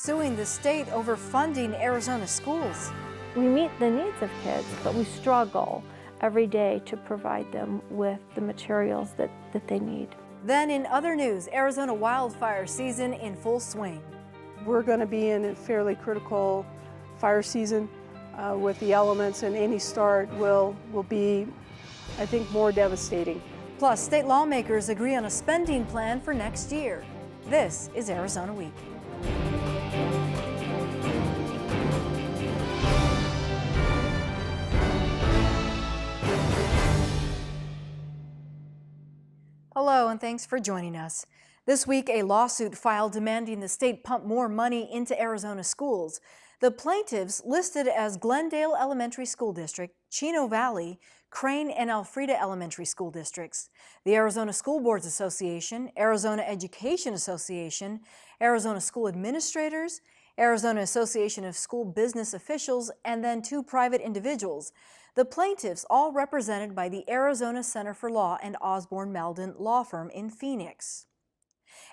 suing the state over funding Arizona schools. We meet the needs of kids, but we struggle every day to provide them with the materials that they need. Then in other news, Arizona wildfire season in full swing. We're going to be in a fairly critical fire season with the elements, and any start will be, I think, more devastating. Plus, state lawmakers agree on a spending plan for next year. This is Arizona Week. Hello, and thanks for joining us. This week, a lawsuit filed demanding the state pump more money into Arizona schools. The plaintiffs, listed as Glendale Elementary School District, Chino Valley, Crane, and Elfrida Elementary School Districts. The Arizona School Boards Association, Arizona Education Association, Arizona School Administrators, Arizona Association of School Business Officials, and then two private individuals. The plaintiffs, all represented by the Arizona Center for Law and Osborne Malden law firm in Phoenix.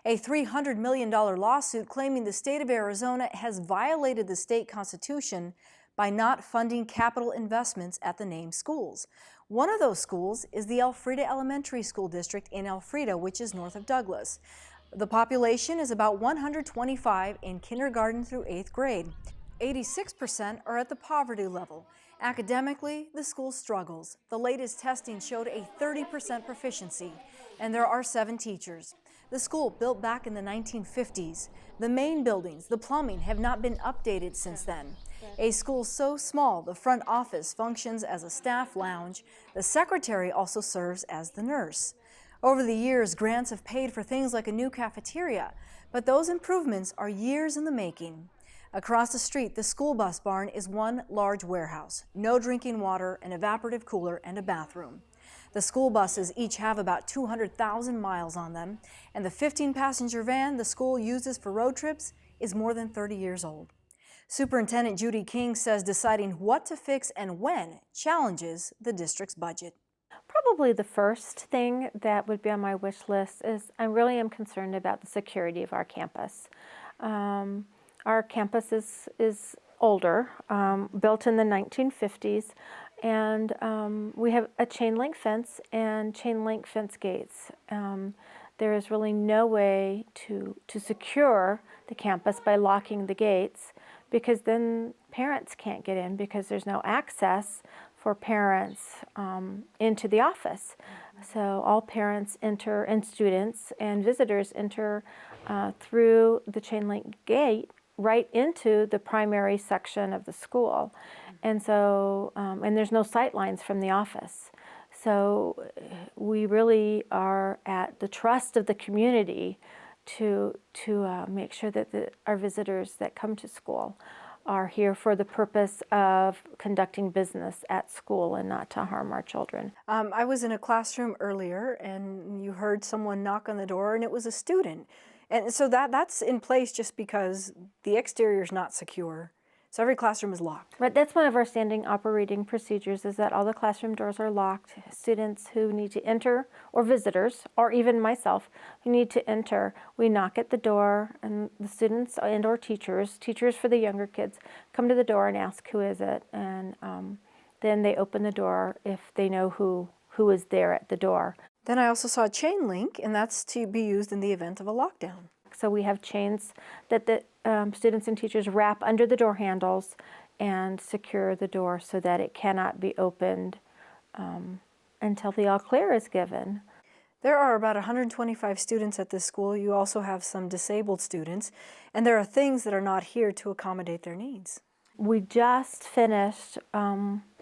A $300 million lawsuit claiming the state of Arizona has violated the state constitution by not funding capital investments at the named schools. One of those schools is the Elfrida Elementary School District in Elfrida, which is north of Douglas. The population is about 125 in kindergarten through 8th grade. 86% are at the poverty level. Academically, the school struggles. The latest testing showed a 30% proficiency, and there are 7 teachers. The school, built back in the 1950s. The main buildings, the plumbing, have not been updated since then. A school so small, the front office functions as a staff lounge. The secretary also serves as the nurse. Over the years, grants have paid for things like a new cafeteria, but those improvements are years in the making. Across the street, the school bus barn is one large warehouse. No drinking water, an evaporative cooler, and a bathroom. The school buses each have about 200,000 miles on them, and the 15-passenger van the school uses for road trips is more than 30 years old. Superintendent Judy King says deciding what to fix and when challenges the district's budget. Probably the first thing that would be on my wish list is I really am concerned about the security of our campus. Our campus is older, built in the 1950s, and we have a chain link fence and chain link fence gates. There is really no way to secure the campus by locking the gates, because then parents can't get in because there's no access for parents into the office. So all parents enter, and students and visitors enter through the chain link gate right into the primary section of the school. And so, and there's no sight lines from the office. So we really are at the trust of the community to make sure that our visitors that come to school are here for the purpose of conducting business at school and not to harm our children. I was in a classroom earlier, and you heard someone knock on the door, and it was a student. And so that's in place just because the exterior is not secure. So every classroom is locked. But that's one of our standing operating procedures, is that all the classroom doors are locked. Students who need to enter, or visitors, or even myself, who need to enter, we knock at the door, and the students and or teachers for the younger kids, come to the door and ask who is it, and then they open the door if they know who is there at the door. Then I also saw chain link, and that's to be used in the event of a lockdown. So we have chains that the students and teachers wrap under the door handles and secure the door so that it cannot be opened until the all clear is given. There are about 125 students at this school. You also have some disabled students, and there are things that are not here to accommodate their needs. We just finished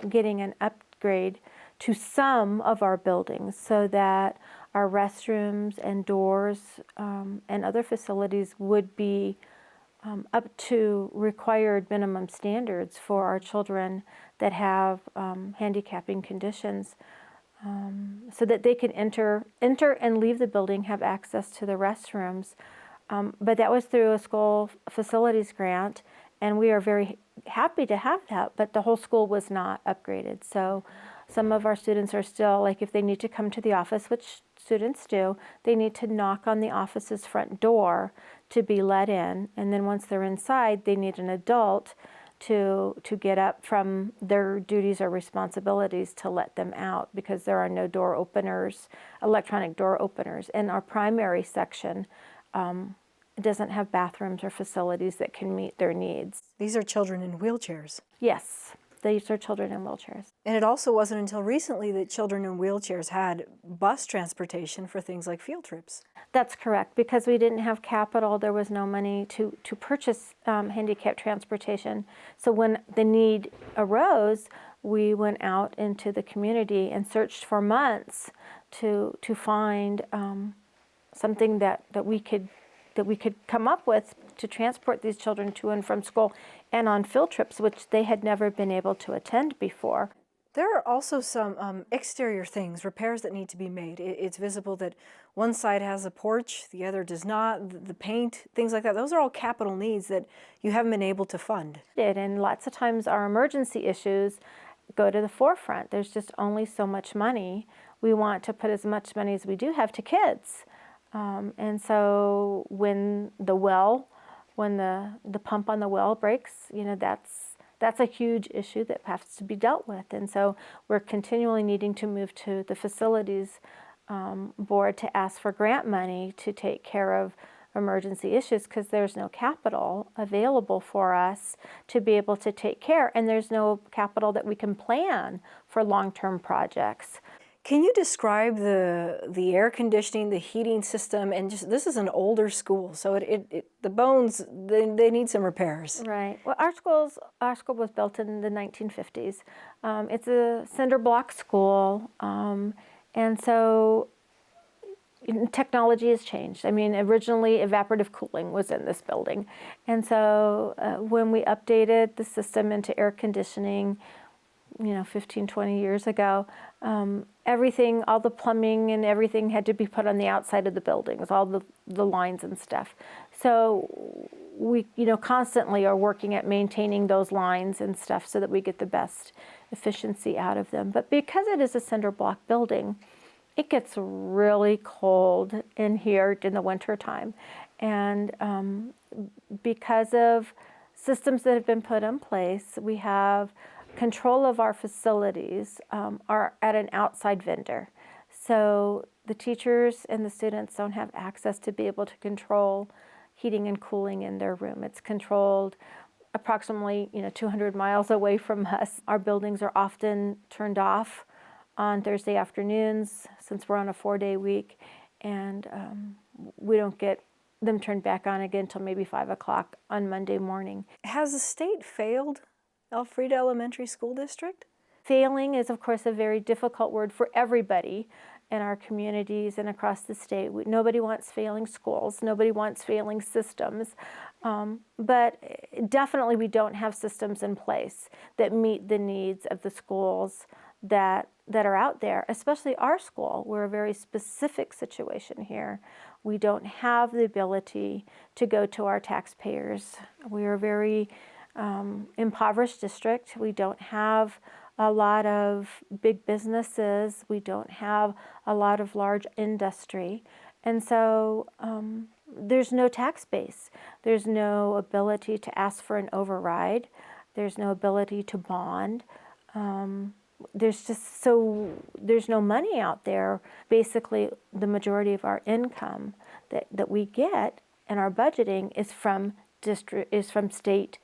getting an upgrade to some of our buildings so that our restrooms and doors and other facilities would be up to required minimum standards for our children that have handicapping conditions, so that they can enter and leave the building, have access to the restrooms. But that was through a school facilities grant, and we are very happy to have that, but the whole school was not upgraded. So some of our students are still, like if they need to come to the office, which students do. They need to knock on the office's front door to be let in, and then once they're inside, they need an adult to get up from their duties or responsibilities to let them out, because there are no door openers, electronic door openers. And our primary section doesn't have bathrooms or facilities that can meet their needs. These are children in wheelchairs. Yes, these are children in wheelchairs. And it also wasn't until recently that children in wheelchairs had bus transportation for things like field trips. That's correct. Because we didn't have capital, there was no money to purchase handicap transportation. So when the need arose, we went out into the community and searched for months to find something that we could come up with to transport these children to and from school and on field trips, which they had never been able to attend before. There are also some exterior things, repairs that need to be made. It's visible that one side has a porch, the other does not, the paint, things like that. Those are all capital needs that you haven't been able to fund. And lots of times our emergency issues go to the forefront. There's just only so much money. We want to put as much money as we do have to kids. And so when the pump on the well breaks, that's a huge issue that has to be dealt with. And so we're continually needing to move to the facilities board to ask for grant money to take care of emergency issues, because there's no capital available for us to be able to take care, and there's no capital that we can plan for long-term projects. Can you describe the air conditioning, the heating system, and just, this is an older school, so the bones, they need some repairs. Right. Well, our school was built in the 1950s. It's a cinder block school, and so technology has changed. I mean, originally evaporative cooling was in this building, and so when we updated the system into air conditioning, 15, 20 years ago, everything, all the plumbing and everything had to be put on the outside of the buildings, all the lines and stuff. So we, constantly are working at maintaining those lines and stuff so that we get the best efficiency out of them. But because it is a cinder block building, it gets really cold in here in the winter time. And because of systems that have been put in place, we have control of our facilities are at an outside vendor. So the teachers and the students don't have access to be able to control heating and cooling in their room. It's controlled approximately 200 miles away from us. Our buildings are often turned off on Thursday afternoons, since we're on a 4-day week, and we don't get them turned back on again until maybe 5 o'clock on Monday morning. Has the state failed Elfrida Elementary School District? Failing is, of course, a very difficult word for everybody in our communities and across the state. Nobody wants failing schools. Nobody wants failing systems. But definitely we don't have systems in place that meet the needs of the schools that are out there, especially our school. We're a very specific situation here. We don't have the ability to go to our taxpayers. We are a very impoverished district. We don't have a lot of big businesses. We don't have a lot of large industry. And so there's no tax base. There's no ability to ask for an override. There's no ability to bond. There's no money out there. Basically, the majority of our income that we get and our budgeting is from state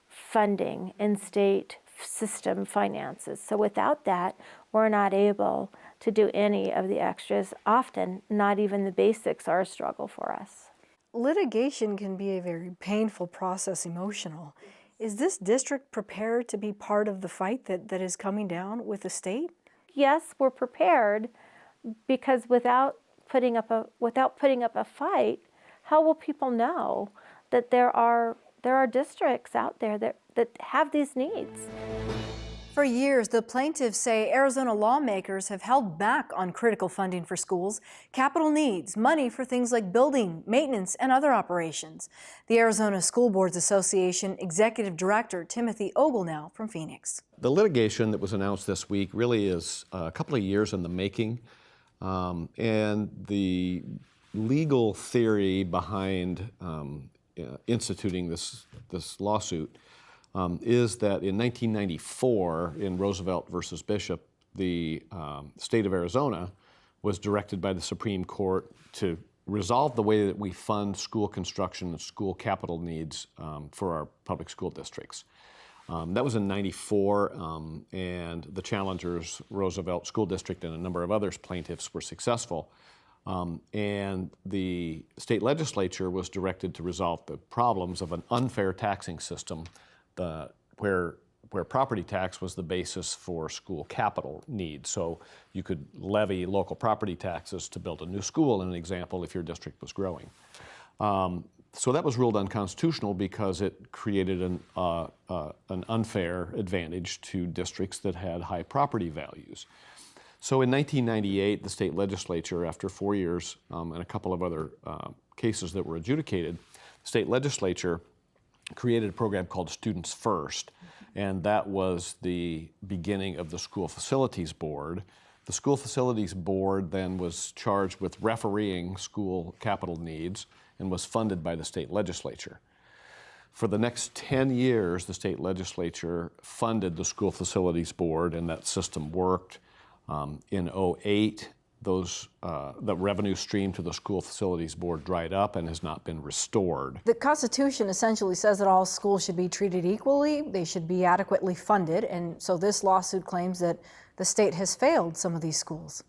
funding and state system finances. So without that, we're not able to do any of the extras. Often, not even the basics are a struggle for us. Litigation can be a very painful process, emotional. Is this district prepared to be part of the fight that is coming down with the state? Yes, we're prepared, because without putting up a fight, how will people know that there are districts out there that have these needs? For years, the plaintiffs say Arizona lawmakers have held back on critical funding for schools, capital needs, money for things like building, maintenance, and other operations. The Arizona School Boards Association Executive Director Timothy Ogle now from Phoenix. The litigation that was announced this week really is a couple of years in the making. And the legal theory behind instituting this lawsuit is that in 1994, in Roosevelt versus Bishop, the state of Arizona was directed by the Supreme Court to resolve the way that we fund school construction and school capital needs for our public school districts. That was in '94, and the challengers, Roosevelt School District and a number of others plaintiffs, were successful. And the state legislature was directed to resolve the problems of an unfair taxing system where property tax was the basis for school capital needs. So you could levy local property taxes to build a new school, in an example, if your district was growing. So that was ruled unconstitutional because it created an unfair advantage to districts that had high property values. So in 1998, the state legislature, after 4 years and a couple of other cases that were adjudicated, the state legislature created a program called Students First, and that was the beginning of the School Facilities Board. The School Facilities Board then was charged with refereeing school capital needs and was funded by the state legislature. For the next 10 years, the state legislature funded the School Facilities Board, and that system worked. In '08, the revenue stream to the School Facilities Board dried up and has not been restored. The Constitution essentially says that all schools should be treated equally, they should be adequately funded, and so this lawsuit claims that the state has failed some of these schools.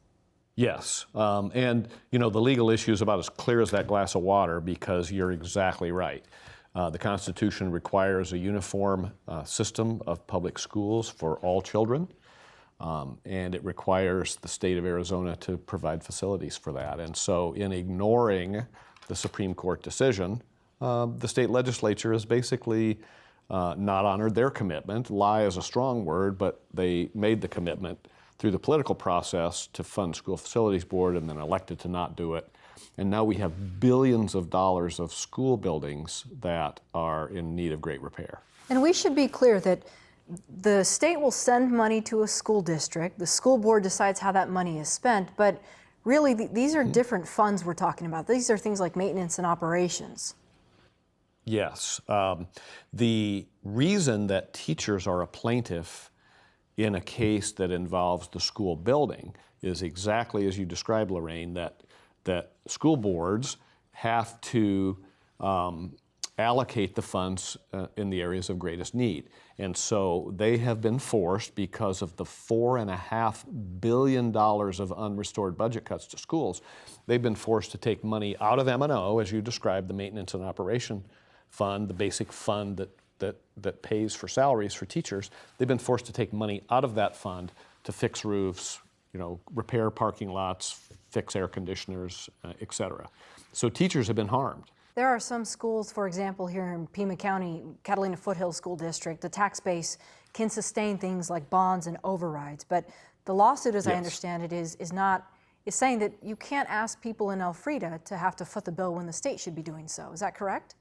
Yes, and the legal issue is about as clear as that glass of water, because you're exactly right. The Constitution requires a uniform system of public schools for all children, and it requires the state of Arizona to provide facilities for that. And so in ignoring the Supreme Court decision, the state legislature has basically not honored their commitment. Lie is a strong word, but they made the commitment through the political process to fund School Facilities Board and then elected to not do it. And now we have billions of dollars of school buildings that are in need of great repair. And we should be clear that the state will send money to a school district, the school board decides how that money is spent, but really these are different funds we're talking about. These are things like maintenance and operations. Yes. The reason that teachers are a plaintiff in a case that involves the school building is exactly as you described, Lorraine, that school boards have to allocate the funds in the areas of greatest need. And so they have been forced, because of the $4.5 billion of unrestored budget cuts to schools, they've been forced to take money out of M&O, as you described, the maintenance and operation fund, the basic fund that pays for salaries for teachers. They've been forced to take money out of that fund to fix roofs, repair parking lots, fix air conditioners, et cetera. So teachers have been harmed. There are some schools, for example, here in Pima County, Catalina Foothills School District, the tax base can sustain things like bonds and overrides, but the lawsuit, as I understand it, is saying that you can't ask people in Elfrida to have to foot the bill when the state should be doing so. Is that correct?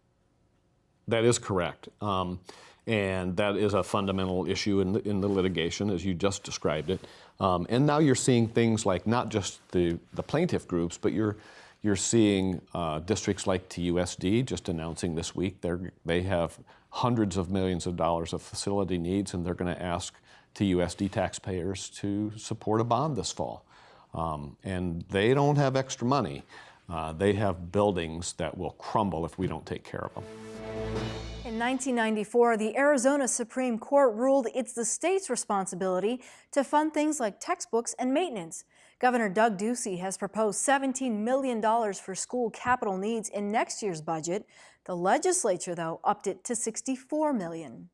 That is correct. And that is a fundamental issue in the litigation, as you just described it. And now you're seeing things like not just the plaintiff groups, but you're seeing districts like TUSD just announcing this week they have hundreds of millions of dollars of facility needs, and they're going to ask TUSD taxpayers to support a bond this fall. And they don't have extra money. They have buildings that will crumble if we don't take care of them. In 1994, the Arizona Supreme Court ruled it's the state's responsibility to fund things like textbooks and maintenance. Governor Doug Ducey has proposed $17 million for school capital needs in next year's budget. The legislature, though, upped it to $64 million.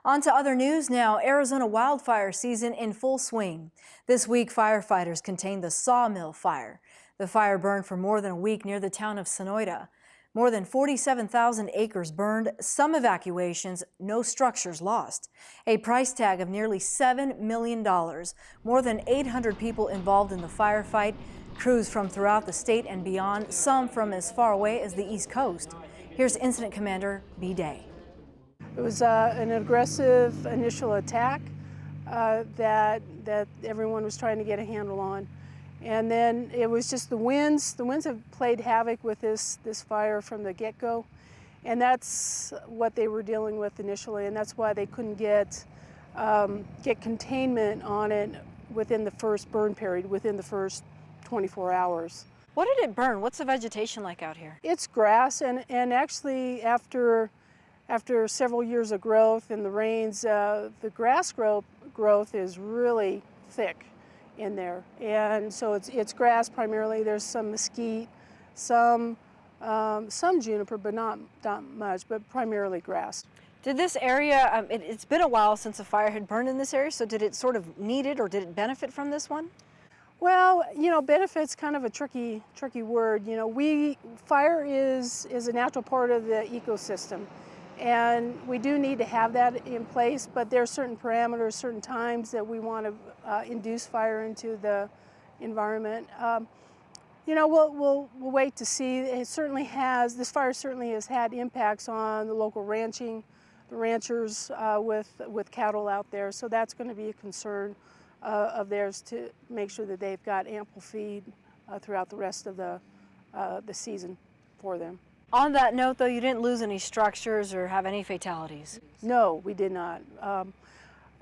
On to other news now. Arizona wildfire season in full swing. This week, firefighters contained the Sawmill Fire. The fire burned for more than a week near the town of Sonoyta. More than 47,000 acres burned, some evacuations, no structures lost. A price tag of nearly $7 million. More than 800 people involved in the firefight. Crews from throughout the state and beyond, some from as far away as the East Coast. Here's Incident Commander B. Day. It was an aggressive initial attack that everyone was trying to get a handle on. And then it was just the winds. The winds have played havoc with this fire from the get-go. And that's what they were dealing with initially, and that's why they couldn't get containment on it within the first burn period, within the first 24 hours. What did it burn? What's the vegetation like out here? It's grass, and actually after several years of growth and the rains, the grass growth is really thick in there. And so it's grass primarily. There's some mesquite, some juniper, but not much, but primarily grass. Did this area, it's been a while since a fire had burned in this area, so did it sort of need it or did it benefit from this one? Well, benefit's kind of a tricky word. Fire is a natural part of the ecosystem, and we do need to have that in place, but there are certain parameters, certain times that we want to induce fire into the environment. We'll wait to see. This fire certainly has had impacts on the local ranching, the ranchers with cattle out there, so that's going to be a concern of theirs to make sure that they've got ample feed throughout the rest of the season for them. On that note, though, you didn't lose any structures or have any fatalities? No, we did not.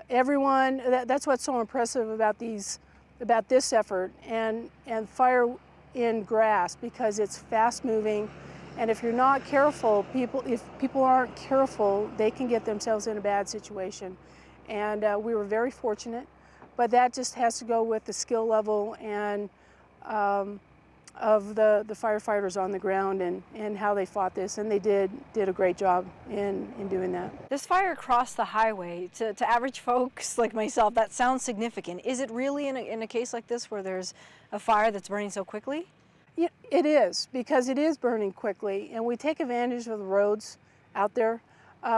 Everyone, that's what's so impressive about this effort and fire in grass, because it's fast moving, and if you're not careful, if people aren't careful, they can get themselves in a bad situation. And we were very fortunate, but that just has to go with the skill level and of the firefighters on the ground and how they fought this, and they did a great job in doing that. This fire crossed the highway. To average folks like myself, that sounds significant. Is it really in a case like this where there's a fire that's burning so quickly? Yeah, it is, because it is burning quickly, and we take advantage of the roads out there.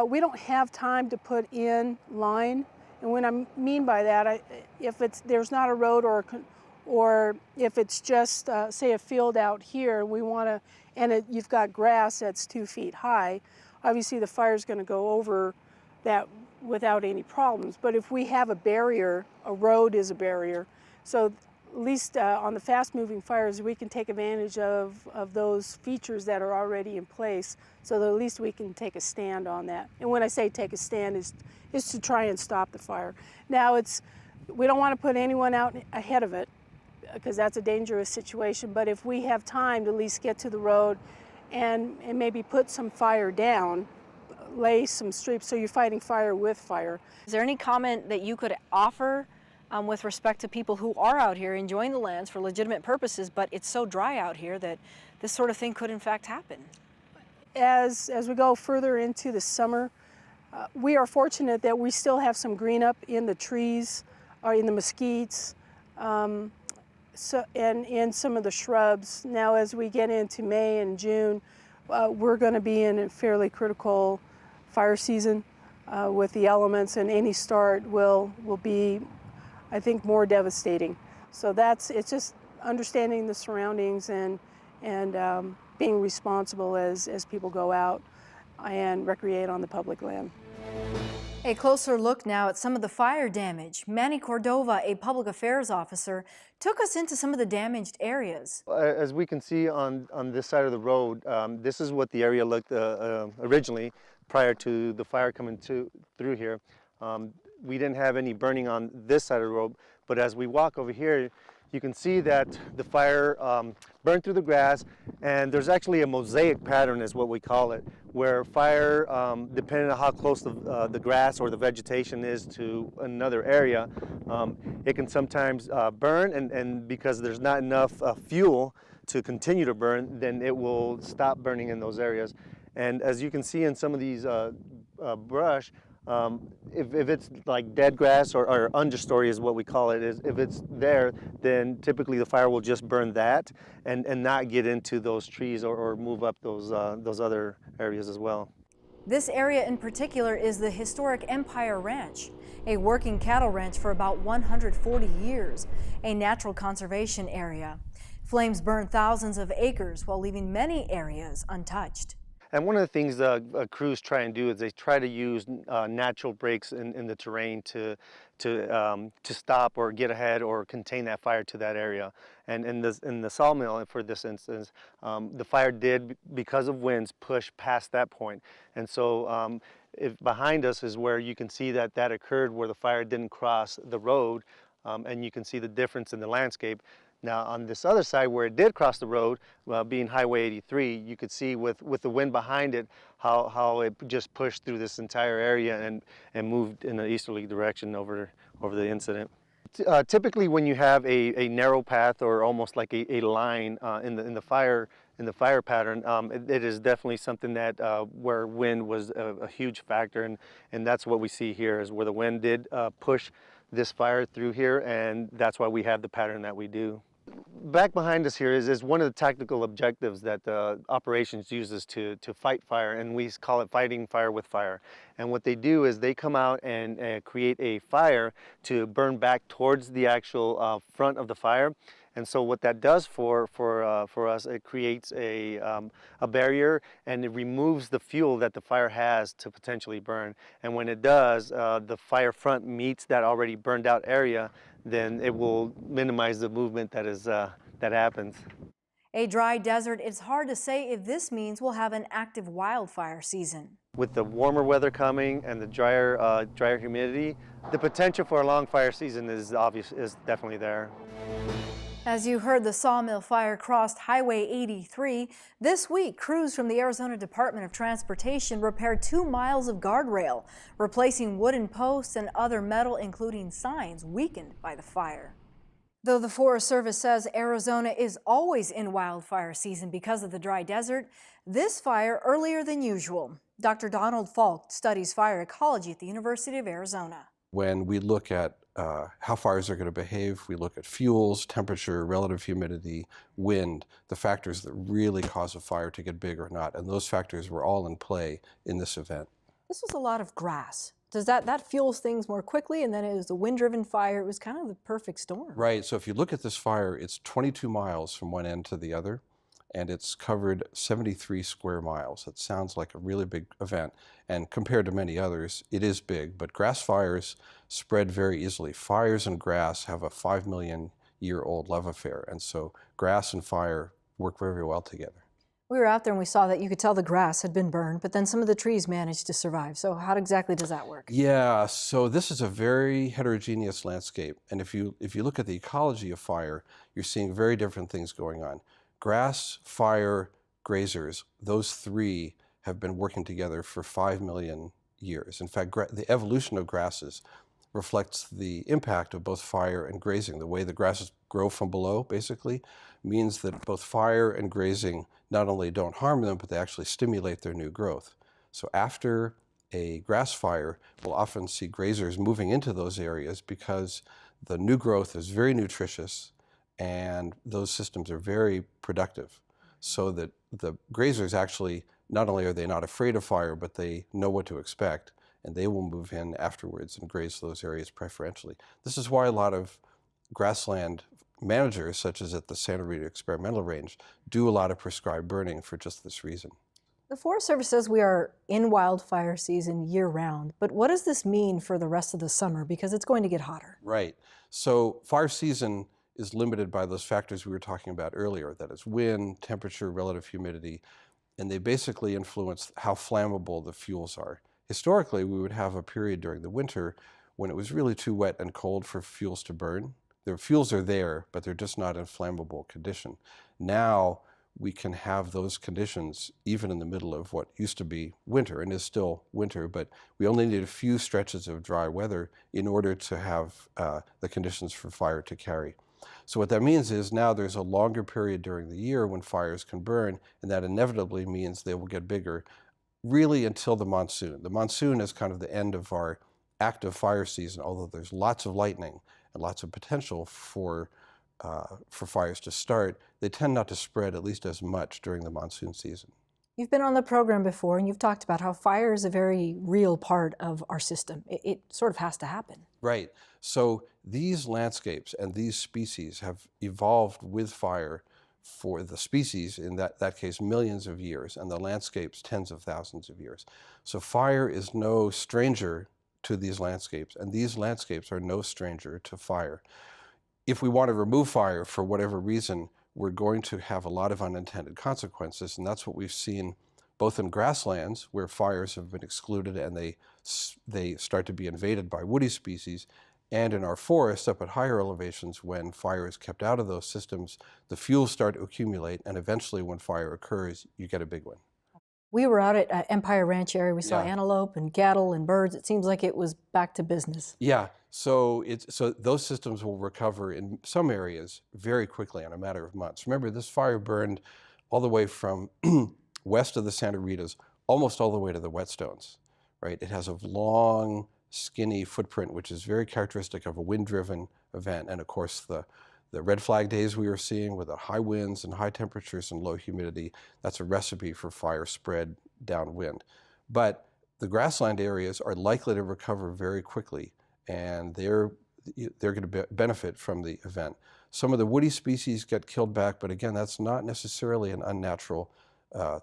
We don't have time to put in line, and what I mean by that, if there's not a road or if it's just say a field out here, you've got grass that's 2 feet high, obviously the fire's going to go over that without any problems. But if we have a barrier, a road is a barrier, so at least on the fast-moving fires, we can take advantage of those features that are already in place, so that at least we can take a stand on that. And when I say take a stand, is to try and stop the fire. Now, we don't want to put anyone out ahead of it, because that's a dangerous situation, but if we have time to at least get to the road and maybe put some fire down, lay some strips, so you're fighting fire with fire. Is there any comment that you could offer with respect to people who are out here enjoying the lands for legitimate purposes, but it's so dry out here that this sort of thing could in fact happen? As we go further into the summer, we are fortunate that we still have some green up in the trees or in the mesquites, and in some of the shrubs. Now, as we get into May and June, we're going to be in a fairly critical fire season with the elements, and any start will be, I think, more devastating. So it's just understanding the surroundings and being responsible as people go out and recreate on the public land. A closer look now at some of the fire damage. Manny Cordova, a public affairs officer, took us into some of the damaged areas. As we can see on this side of the road, this is what the area looked originally prior to the fire coming through here. We didn't have any burning on this side of the road, but as we walk over here, you can see that the fire burned through the grass, and there's actually a mosaic pattern is what we call it, where fire, depending on how close the grass or the vegetation is to another area, it can sometimes burn, and because there's not enough fuel to continue to burn, then it will stop burning in those areas. And as you can see in some of these brush, if it's like dead grass or understory is what we call it, is if it's there, then typically the fire will just burn that and not get into those trees or move up those other areas as well. This area in particular is the historic Empire Ranch, a working cattle ranch for about 140 years, a natural conservation area. Flames burned thousands of acres while leaving many areas untouched. And one of the things crews try and do is they try to use natural breaks in the terrain to stop or get ahead or contain that fire to that area. And in the sawmill, for this instance, the fire did, because of winds, push past that point. And so if behind us is where you can see that occurred, where the fire didn't cross the road, and you can see the difference in the landscape. Now on this other side where it did cross the road, being Highway 83, you could see with the wind behind it how it just pushed through this entire area and moved in an easterly direction over the incident. Typically when you have a narrow path or almost like a line in the fire pattern, it is definitely something that where wind was a huge factor, and that's what we see here, is where the wind did push this fire through here, and that's why we have the pattern that we do. Back behind us here is one of the tactical objectives that operations uses to fight fire, and we call it fighting fire with fire. And what they do is they come out and create a fire to burn back towards the actual front of the fire. And so what that does for us, it creates a barrier, and it removes the fuel that the fire has to potentially burn. And when it does, the fire front meets that already burned out area, then it will minimize the movement that happens. A dry desert, it's hard to say if this means we'll have an active wildfire season. With the warmer weather coming and the drier humidity, the potential for a long fire season is definitely there. As you heard, the sawmill fire crossed Highway 83. This week, crews from the Arizona Department of Transportation repaired 2 miles of guardrail, replacing wooden posts and other metal, including signs, weakened by the fire. Though the Forest Service says Arizona is always in wildfire season because of the dry desert, this fire earlier than usual. Dr. Donald Falk studies fire ecology at the University of Arizona. When we look at how fires are going to behave, we look at fuels, temperature, relative humidity, wind, the factors that really cause a fire to get big or not. And those factors were all in play in this event. This was a lot of grass. Does that fuels things more quickly? And then it was a wind-driven fire. It was kind of the perfect storm. Right. So if you look at this fire, it's 22 miles from one end to the other, and it's covered 73 square miles. That sounds like a really big event. And compared to many others, it is big. But grass fires spread very easily. Fires and grass have a 5 million year old love affair. And so grass and fire work very, very well together. We were out there and we saw that you could tell the grass had been burned, but then some of the trees managed to survive. So how exactly does that work? Yeah, so this is a very heterogeneous landscape. And if you look at the ecology of fire, you're seeing very different things going on. Grass, fire, grazers, those three have been working together for 5 million years. In fact, the evolution of grasses reflects the impact of both fire and grazing. The way the grasses grow from below, basically, means that both fire and grazing not only don't harm them, but they actually stimulate their new growth. So after a grass fire, we'll often see grazers moving into those areas because the new growth is very nutritious and those systems are very productive. So that the grazers actually, not only are they not afraid of fire, but they know what to expect, and they will move in afterwards and graze those areas preferentially. This is why a lot of grassland managers, such as at the Santa Rita Experimental Range, do a lot of prescribed burning for just this reason. The Forest Service says we are in wildfire season year-round, but what does this mean for the rest of the summer? Because it's going to get hotter. Right. So fire season is limited by those factors we were talking about earlier, that is wind, temperature, relative humidity, and they basically influence how flammable the fuels are. Historically, we would have a period during the winter when it was really too wet and cold for fuels to burn. The fuels are there, but they're just not in flammable condition. Now we can have those conditions even in the middle of what used to be winter and is still winter, but we only need a few stretches of dry weather in order to have the conditions for fire to carry. So what that means is now there's a longer period during the year when fires can burn, and that inevitably means they will get bigger really until the monsoon. The monsoon is kind of the end of our active fire season, although there's lots of lightning and lots of potential for fires to start. They tend not to spread at least as much during the monsoon season. You've been on the program before and you've talked about how fire is a very real part of our system. It sort of has to happen. Right. So these landscapes and these species have evolved with fire for the species, in that case, millions of years, and the landscapes, tens of thousands of years. So fire is no stranger to these landscapes, and these landscapes are no stranger to fire. If we want to remove fire for whatever reason, we're going to have a lot of unintended consequences, and that's what we've seen both in grasslands, where fires have been excluded and they start to be invaded by woody species, and in our forests up at higher elevations, when fire is kept out of those systems, the fuels start to accumulate, and eventually when fire occurs, you get a big one. We were out at Empire Ranch area. We saw Yeah. antelope and cattle and birds. It seems like it was back to business. Yeah, so those systems will recover in some areas very quickly in a matter of months. Remember, this fire burned all the way from west of the Santa Ritas, almost all the way to the Whetstones, right? It has a long, skinny footprint, which is very characteristic of a wind-driven event. And of course, the red flag days we were seeing with the high winds and high temperatures and low humidity, that's a recipe for fire spread downwind. But the grassland areas are likely to recover very quickly, and they're going to benefit from the event. Some of the woody species get killed back, but again, that's not necessarily an unnatural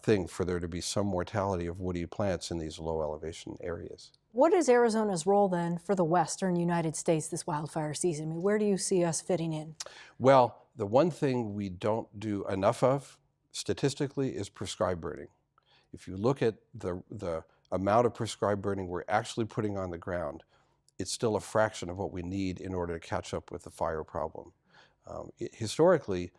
thing for there to be some mortality of woody plants in these low elevation areas. What is Arizona's role then for the western United States this wildfire season? I mean, where do you see us fitting in? Well, the one thing we don't do enough of statistically is prescribed burning. If you look at the amount of prescribed burning we're actually putting on the ground, it's still a fraction of what we need in order to catch up with the fire problem. Historically,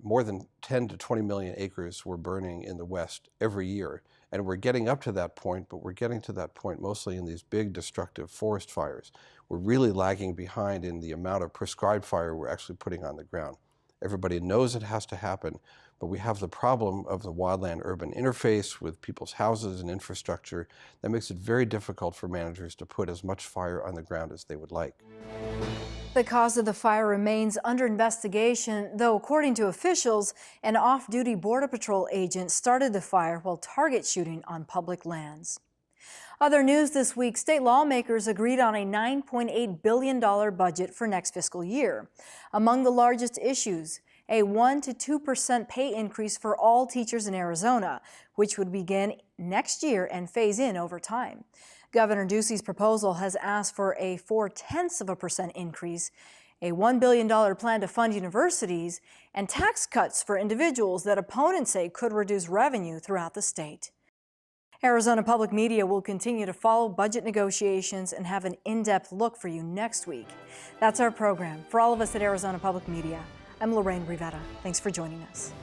more than 10 to 20 million acres were burning in the West every year. And we're getting up to that point, but we're getting to that point mostly in these big destructive forest fires. We're really lagging behind in the amount of prescribed fire we're actually putting on the ground. Everybody knows it has to happen, but we have the problem of the wildland-urban interface with people's houses and infrastructure that makes it very difficult for managers to put as much fire on the ground as they would like. The cause of the fire remains under investigation, though according to officials, an off-duty Border Patrol agent started the fire while target shooting on public lands. Other news this week, state lawmakers agreed on a $9.8 billion budget for next fiscal year. Among the largest issues, a 1 to 2% pay increase for all teachers in Arizona, which would begin next year and phase in over time. Governor Ducey's proposal has asked for a 0.4% increase, a $1 billion plan to fund universities, and tax cuts for individuals that opponents say could reduce revenue throughout the state. Arizona Public Media will continue to follow budget negotiations and have an in-depth look for you next week. That's our program. For all of us at Arizona Public Media, I'm Lorraine Rivera. Thanks for joining us.